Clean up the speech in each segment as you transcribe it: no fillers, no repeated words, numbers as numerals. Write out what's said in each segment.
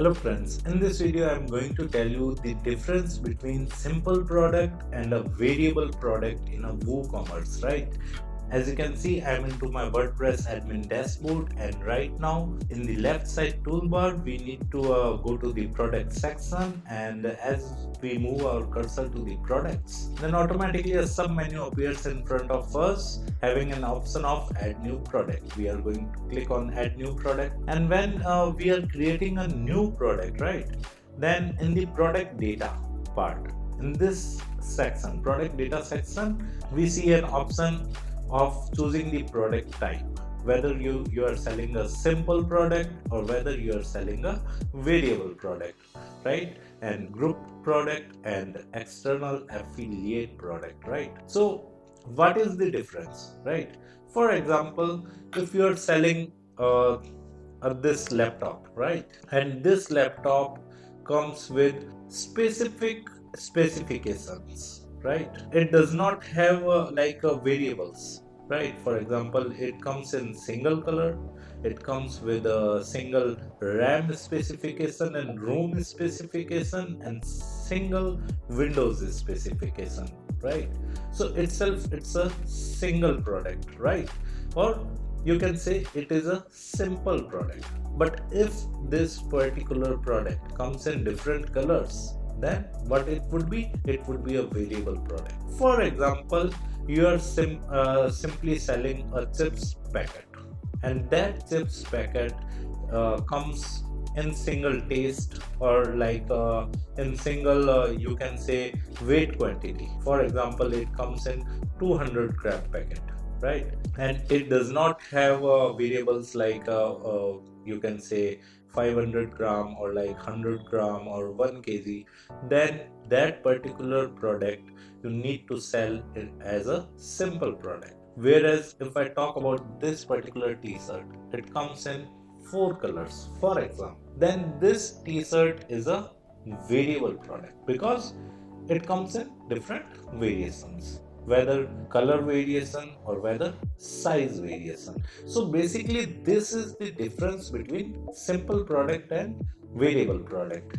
Hello friends, in this video I am going to tell you the difference between simple product and a variable product in a WooCommerce, right? As you can see, I am into my WordPress admin dashboard, and right now in the left side toolbar we need to go to the product section, and as we move our cursor to the products, then automatically a sub menu appears in front of us having an option of add new product. We are going to click on add new product, and when we are creating a new product, right, then in the product data part, in this section, product data section, we see an option of choosing the product type, whether you are selling a simple product or whether you are selling a variable product, right, and group product and external affiliate product, right? So what is the difference, right? For example, if you are selling this laptop, right, and this laptop comes with specific specifications, right, it does not have variables, right? For example, it comes in single color, it comes with a single RAM specification and room specification and single Windows specification, right? So itself it's a single product, right? Or you can say it is a simple product. But if this particular product comes in different colors, then what it would be? It would be a variable product. For example, you are simply selling a chips packet, and that chips packet comes in single taste, or in single you can say weight quantity. For example, it comes in 200 gram packet, right, and it does not have variables you can say 500 gram or like 100 gram or 1 kg. Then that particular product you need to sell it as a simple product. Whereas if I talk about this particular t-shirt, it comes in 4 colors, for example, then this t-shirt is a variable product because it comes in different variations, whether color variation or whether size variation. So basically this is the difference between simple product and variable product.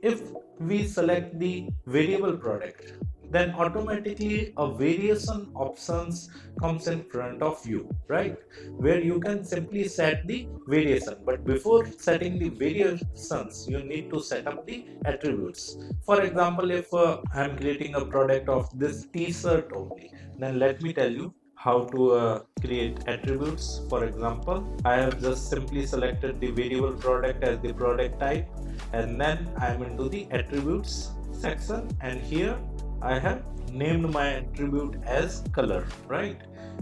If we select the variable product, then automatically a variation options comes in front of you, right, where you can simply set the variation. But before setting the variations, you need to set up the attributes. For example, if I'm creating a product of this t-shirt only, then let me tell you how to create attributes. For example, I have just simply selected the variable product as the product type, and then I'm into the attributes section, and here I have named my attribute as color, right?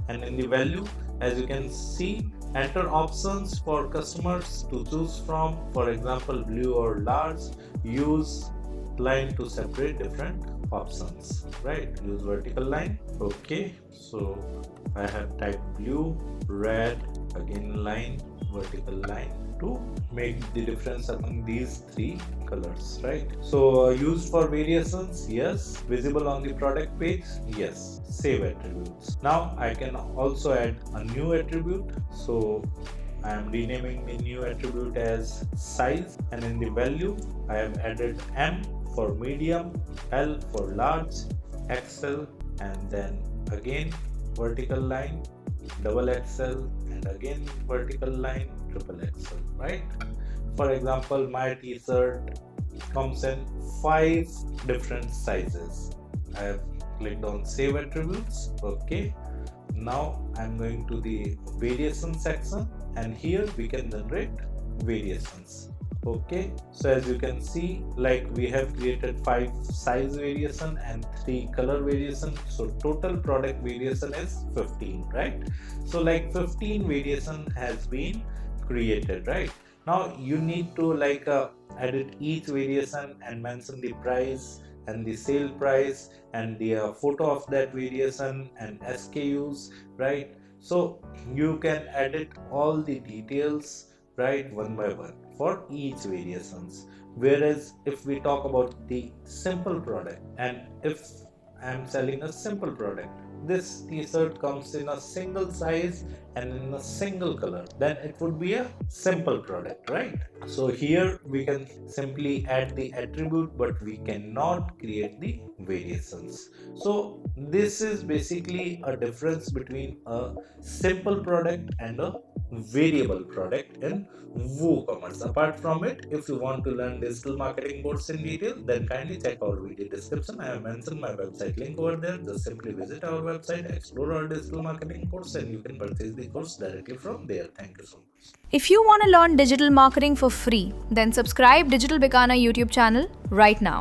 And in the value, as you can see, enter options for customers to choose from. For example, blue or large. Use line to separate different options, right? Use vertical line. Okay, so I have typed blue, red, again line, vertical line, to make the difference among these three colors, right? So used for variations, yes. Visible on the product page, yes. Save attributes. Now I can also add a new attribute. So I am renaming the new attribute as size, and in the value I have added M for medium, L for large, XL, and then again vertical line, double XL, and again vertical line, triple XL, right? For example, my t-shirt comes in 5 different sizes. I have clicked on save attributes. Okay, now I'm going to the variation section, and here we can generate variations. Okay, so as you can see, like we have created 5 size variation and 3 color variation, so total product variation is 15, right? So like 15 variation has been created, right? Now you need to edit each variation and mention the price and the sale price and the photo of that variation and SKUs, right? So you can edit all the details, right, one by one for each variations. Whereas if we talk about the simple product, and if I'm selling a simple product, this t-shirt comes in a single size and in a single color, then it would be a simple product, right? So here we can simply add the attribute, but we cannot create the variations. So this is basically a difference between a simple product and a variable product in WooCommerce. Apart from it, if you want to learn digital marketing course in detail, then kindly check our video description. I have mentioned my website link over there. Just simply visit our website, explore our digital marketing course, and you can purchase the course directly from there. Thank you so much. If you want to learn digital marketing for free, then subscribe Digital Bikana YouTube channel right now.